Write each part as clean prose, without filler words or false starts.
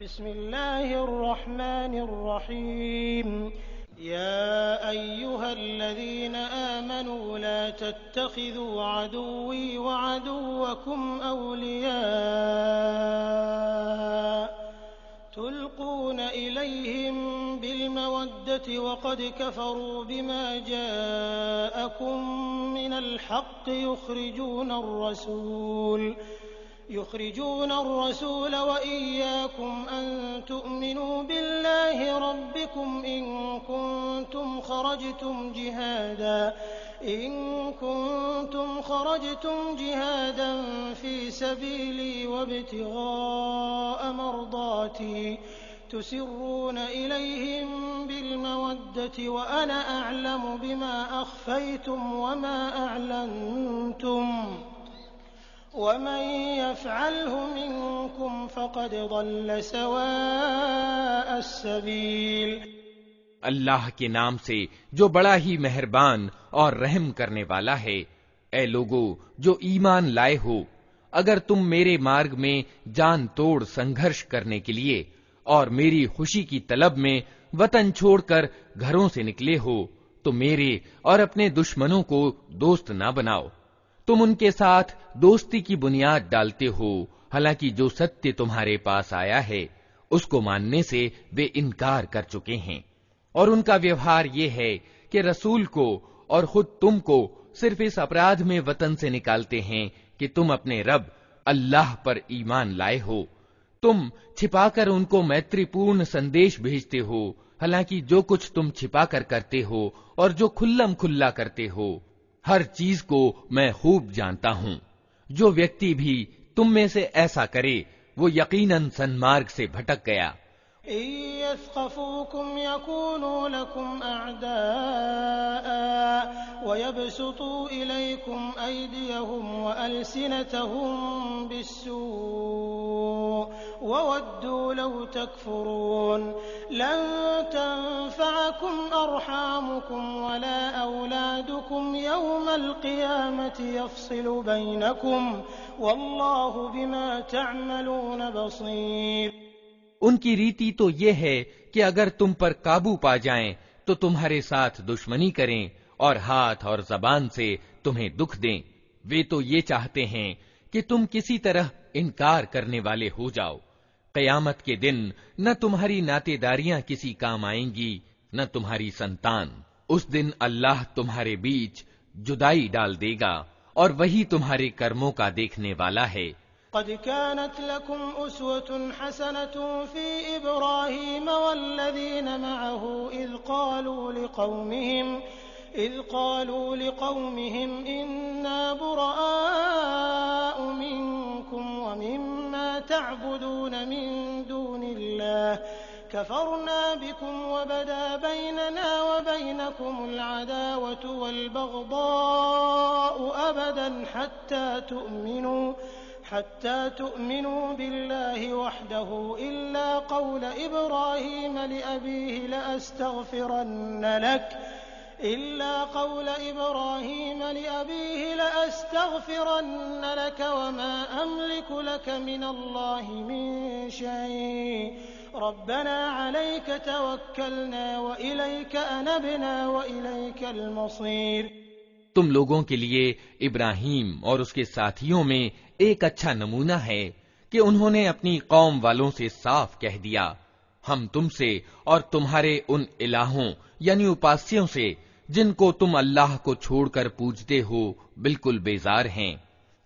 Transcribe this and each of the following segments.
बिस्मिल्लाहिर्रहमानिर्रहीम या अय्युहल्लज़ीना आमनू ला तत्तखिज़ू अदुव्वी व अदुव्वकुम औलिया तुल्क़ून इलैहिम बिलमवद्दति व क़द कफ़रू बिमा जाअकुम मिनल हक़्क़ युख़रिजून अर्रसूल व इय्याकुम अन तु'मिनू बिल्लाहि रब्बिकुम इन कुंतुम खरजतुम जिहादन फी सबीली वब्तिगाअ मर्दाती तुसिर्रून इलैहिम बिलमवद्दति व अना अअलमु बिमा अख़फ़ैतुम वमा अअलनतुम वमन यफ़अलहु मिनकुम फ़क़द ضल सवाअ अस्सबील। अल्लाह के नाम से जो बड़ा ही मेहरबान और रहम करने वाला है। ए लोगो जो ईमान लाए हो, अगर तुम मेरे मार्ग में जान तोड़ संघर्ष करने के लिए और मेरी खुशी की तलब में वतन छोड़कर घरों से निकले हो, तो मेरे और अपने दुश्मनों को दोस्त ना बनाओ। तुम उनके साथ दोस्ती की बुनियाद डालते हो, हालांकि जो सत्य तुम्हारे पास आया है उसको मानने से वे इनकार कर चुके हैं। और उनका व्यवहार ये है कि रसूल को और खुद तुमको सिर्फ इस अपराध में वतन से निकालते हैं कि तुम अपने रब अल्लाह पर ईमान लाए हो। तुम छिपाकर उनको मैत्रीपूर्ण संदेश भेजते हो, हालांकि जो कुछ तुम छिपाकर करते हो और जो खुल्लम खुल्ला करते हो, हर चीज को मैं खूब जानता हूँ। जो व्यक्ति भी तुम में से ऐसा करे वो यकीनन सन्मार्ग से भटक गया। यस्ख़फ़ूकुम यकूनू लकुम अअदाअ व यबसुतू इलैकुम अयदियहुम व अलसिनतहुम बिस्सूअ व वद्दू लौ तकफुरून लन तंफ़अकुम अरहामुकुम वला औलादुकुम यौमल क़ियामति यफ़्सिलु बैनकुम वल्लाहु बिमा तअमलून बसीर। उनकी रीति तो ये है कि अगर तुम पर काबू पा जाएं तो तुम्हारे साथ दुश्मनी करें और हाथ और जबान से तुम्हें दुख दें। वे तो ये चाहते हैं कि तुम किसी तरह इनकार करने वाले हो जाओ। क़यामत के दिन न तुम्हारी नातेदारियां किसी काम आएंगी, न तुम्हारी संतान। उस दिन अल्लाह तुम्हारे बीच जुदाई डाल देगा और वही तुम्हारे कर्मों का देखने वाला है। क़द कानत लकुम उस्वतुन हसनतुन फ़ी इब्राहीम वल्लज़ीन मअहु इज़ क़ालू लिक़ौमिहिम इन्ना बुराअउ मिनकुम व मिम्मा तअबुदून मिन दूनिल्लाह कफ़रना बिकुम व बदा बैनना व बैनकुमुल अदावतु वल बग़दाअु अबदन हत्ता तु'मिनू बिल्लाहि वहदहु इल्ला क़ौल इब्राहीम लिअबीहि लअस्तग़फिरन्न लक वमा अमलिकु लक मिनल्लाहि मिन शै'इन रब्बना अलैक तवक्कलना व इलैक अनबना व इलैकल मसीर। तुम लोगों के लिए इब्राहीम और उसके साथियों में एक अच्छा नमूना है कि उन्होंने अपनी कौम वालों से साफ कह दिया, हम तुमसे और तुम्हारे उन इलाहों यानी उपास्यों से जिनको तुम अल्लाह को छोड़कर पूजते हो बिल्कुल बेजार हैं।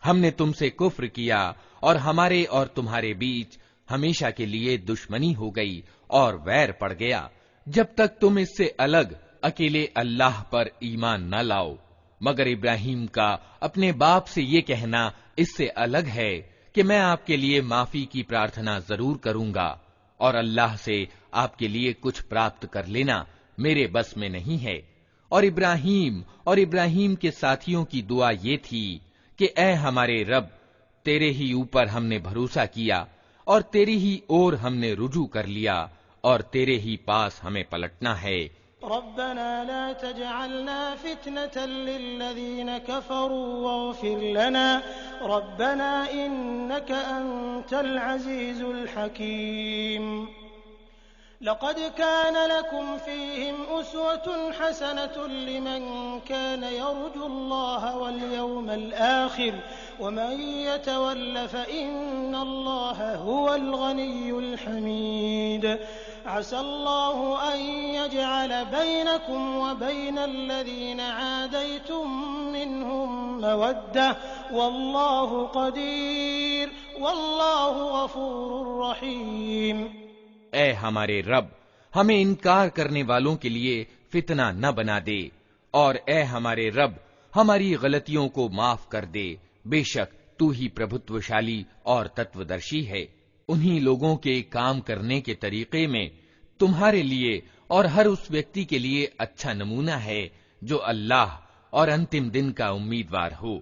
हमने तुमसे कुफ्र किया और हमारे और तुम्हारे बीच हमेशा के लिए दुश्मनी हो गई और वैर पड़ गया, जब तक तुम इससे अलग अकेले अल्लाह पर ईमान न लाओ। मगर इब्राहीम का अपने बाप से ये कहना इससे अलग है कि मैं आपके लिए माफी की प्रार्थना जरूर करूंगा और अल्लाह से आपके लिए कुछ प्राप्त कर लेना मेरे बस में नहीं है। और इब्राहीम के साथियों की दुआ ये थी कि ऐ हमारे रब, तेरे ही ऊपर हमने भरोसा किया और तेरी ही ओर हमने रुजू कर लिया और तेरे ही पास हमें पलटना है। रब्बना ला तजअलना फितनतन लिल्लज़ीन कफ़रू वग़फ़िर लना रब्बना इन्नक अंतल अज़ीज़ुल हकीम। लक़द कान लकुम फ़ीहिम उस्वतुन हसनतुन लिमन कान यर्जुल्लाह वल यौमल आखिर वमन यतवल्ल फ़इन्नल्लाह हुवल गनियुल हमीद। असल्लाहु अन यजअल बैनकुम व बैनल लज़ीन आदैतुम मिनहुम मवद्दह वल्लाहु क़दीर वल्लाहु गफूरुर रहीम। ऐ हमारे रब, हमें इनकार करने वालों के लिए फितना न बना दे, और ऐ हमारे रब, हमारी गलतियों को माफ कर दे। बेशक तू ही प्रभुत्वशाली और तत्वदर्शी है। उन्हीं लोगों के काम करने के तरीके में तुम्हारे लिए और हर उस व्यक्ति के लिए अच्छा नमूना है जो अल्लाह और अंतिम दिन का उम्मीदवार हो।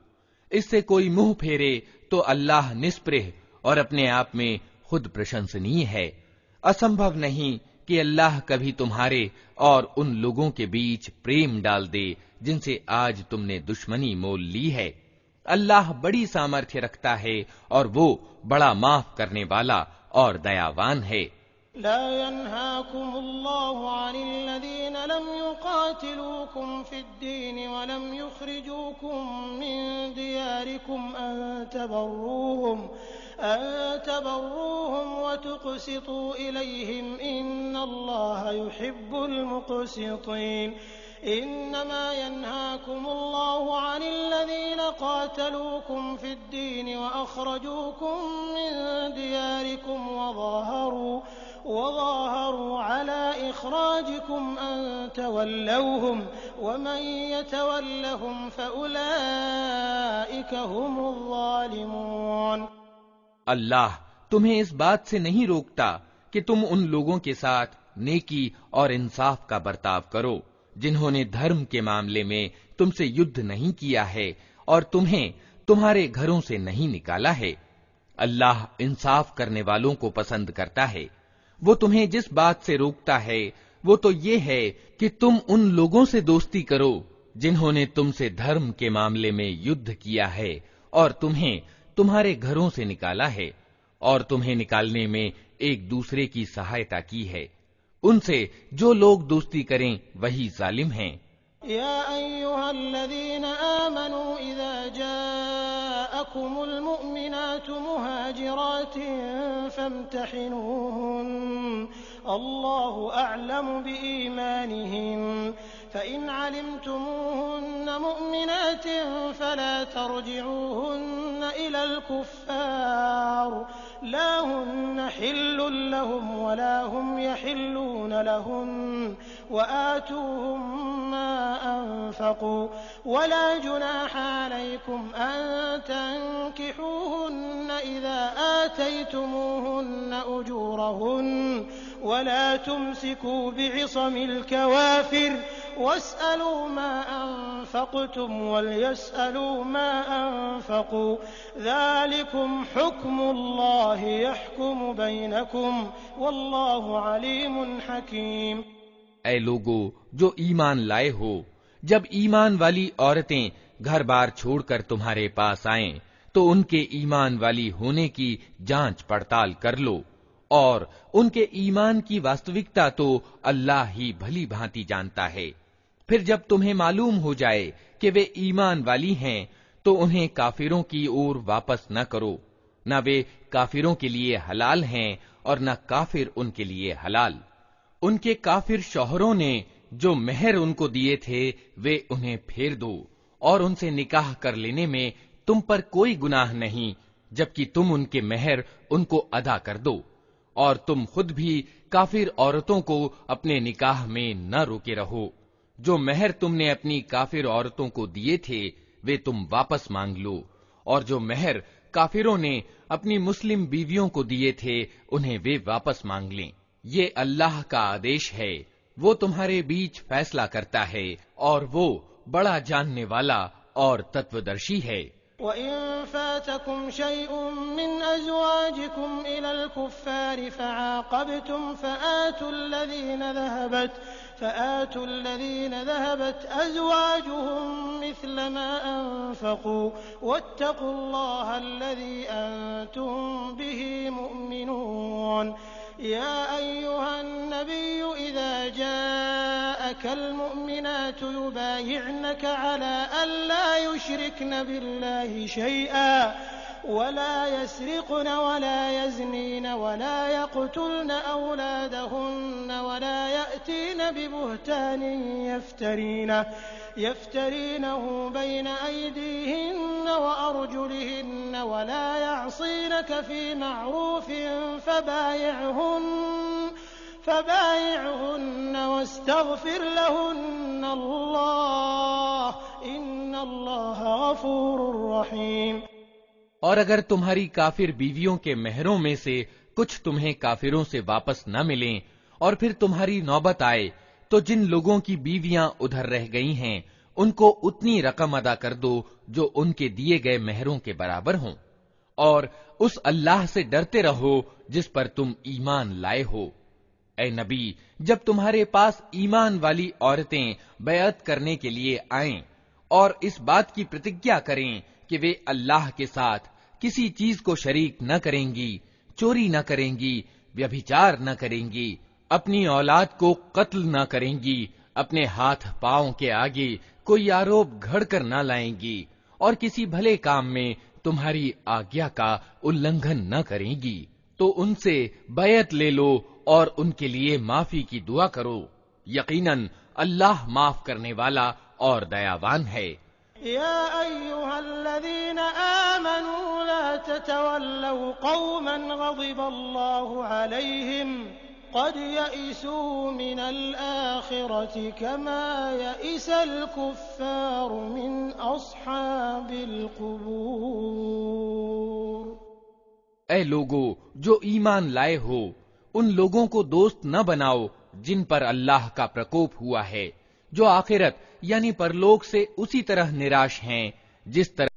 इससे कोई मुंह फेरे तो अल्लाह निष्प्रह और अपने आप में खुद प्रशंसनीय है। असंभव नहीं कि अल्लाह कभी तुम्हारे और उन लोगों के बीच प्रेम डाल दे जिनसे आज तुमने दुश्मनी मोल ली है। अल्लाह बड़ी सामर्थ्य रखता है और वो बड़ा माफ करने वाला और दयावान है। ला यन्हाकुमुल्लाहु अनिल्लज़ीन लम युक़ातिलूकुम फ़िद्दीन व लम युख़रिजूकुम मिन दियारिकुम अन तबर्रूहुम व तुक़सितू इलैहिम इन्नल्लाहा युहिब्बुल मुक़सितीन। इन्नमा यन्हाकुमुल्लाहु अनिल्लज़ीन क़ातलूकुम फ़िद्दीन व अख़रजूकुम मिन दियारिकुम वज़ाहरू अला इख़राजिकुम अन तवल्लौहुम वमन यतवल्लहुम फ़उलाइका हुमुज़ ज़ालिमून। अल्लाह तुम्हें इस बात से नहीं रोकता कि तुम उन लोगों के साथ नेकी और इंसाफ का बर्ताव करो जिन्होंने धर्म के मामले में तुमसे युद्ध नहीं किया है और तुम्हें तुम्हारे घरों से नहीं निकाला है। अल्लाह इंसाफ करने वालों को पसंद करता है। वो तुम्हें जिस बात से रोकता है वो तो ये है कि तुम उन लोगों से दोस्ती करो जिन्होंने तुमसे धर्म के मामले में युद्ध किया है और तुम्हें तुम्हारे घरों से निकाला है और तुम्हें निकालने में एक दूसरे की सहायता की है। उनसे जो लोग दोस्ती करें वही जालिम हैं। या अय्युहल्लज़ीना आमनू इज़ा जाअकुमुल मुअमिनातु मुहाजिरातिन फम्तहिनूहुन्न अल्लाहु अअलमु बिईमानिहिन्न फ़इन अलिमतुमूहुन्न मुअमिनातिन फला तर्जिऊहुन्न इलल कुफ़्फ़ार ला हुन्न हिल्लुन लहुम वला हुम यहिल्लून लहुन्न वआतूहुम मा अनफ़क़ू वला जुनाह अलैकुम अन तंकिहूहुन्न इज़ा आतैतुमूहुन्न उजूरहुन्न वला तुमसिकू बिइसमिल कवाफ़िर वस्अलू मा अनफ़क़्तुम वलयस्अलू मा अनफ़क़ू ज़ालिकुम हुक्मुल्लाहि यहकुमु बैनकुम वल्लाहु अलीमुन हकीम। ऐ लोगो जो ईमान लाए हो, जब ईमान वाली औरतें घर बार छोड़कर तुम्हारे पास आएं तो उनके ईमान वाली होने की जांच पड़ताल कर लो और उनके ईमान की वास्तविकता तो अल्लाह ही भली भांति जानता है। फिर जब तुम्हें मालूम हो जाए कि वे ईमान वाली हैं तो उन्हें काफिरों की ओर वापस न करो। न वे काफिरों के लिए हलाल हैं और न काफिर उनके लिए हलाल। उनके काफिर शौहरों ने जो मेहर उनको दिए थे वे उन्हें फेर दो और उनसे निकाह कर लेने में तुम पर कोई गुनाह नहीं, जबकि तुम उनके मेहर उनको अदा कर दो। और तुम खुद भी काफिर औरतों को अपने निकाह में न रोके रहो। जो मेहर तुमने अपनी काफिर औरतों को दिए थे वे तुम वापस मांग लो, और जो मेहर काफिरों ने अपनी मुस्लिम बीवियों को दिए थे उन्हें वे वापस मांग लें। ये अल्लाह का आदेश है, वो तुम्हारे बीच फैसला करता है और वो बड़ा जानने वाला और तत्वदर्शी है। वइन फातकुम शैउन मिन अज़वाजिकुम इलल कुफ़्फ़ारि फ़अक़बतुम فآتوا الذين ذهبت أزواجهم مثل ما أنفقوا واتقوا الله الذي أنتم به مؤمنون يا أيها النبي إذا جاءك المؤمنات يبايعنك على ألا يشركن بالله شيئا ولا يسرقن ولا يزنين ولا يقتلن أولادهن ولا يأتين ببهتان يفترينه بين أيديهن وأرجلهن ولا يعصينك في معروف فبايعهن واستغفر لهن الله إن الله غفور رحيم। और अगर तुम्हारी काफिर बीवियों के मेहरों में से कुछ तुम्हें काफिरों से वापस न मिलें और फिर तुम्हारी नौबत आए तो जिन लोगों की बीवियां उधर रह गई हैं उनको उतनी रकम अदा कर दो जो उनके दिए गए मेहरों के बराबर हों और उस अल्लाह से डरते रहो जिस पर तुम ईमान लाए हो। ऐ नबी, जब तुम्हारे पास ईमान वाली औरतें बैअत करने के लिए आएं और इस बात की प्रतिज्ञा करें कि वे अल्लाह के साथ किसी चीज को शरीक न करेंगी, चोरी न करेंगी, व्यभिचार न करेंगी, अपनी औलाद को कत्ल न करेंगी, अपने हाथ पांव के आगे कोई आरोप घड़कर न लाएंगी और किसी भले काम में तुम्हारी आज्ञा का उल्लंघन न करेंगी, तो उनसे बैयत ले लो और उनके लिए माफी की दुआ करो। यकीनन अल्लाह माफ करने वाला और दयावान है। या अय्युहल्लज़ीना आमनू ला ततवल्लव कौमन ग़ज़िबल्लाहु अलैहिम क़द यइसू मिनल आखिरति कमा यइसल कुफ़्फ़ारु मिन अस्हाबिल क़ुबूर। ऐ लोगो जो ईमान लाए हो, उन लोगों को दोस्त न बनाओ जिन पर अल्लाह का प्रकोप हुआ है, जो आखिरत यानी परलोक से उसी तरह निराश हैं जिस तरह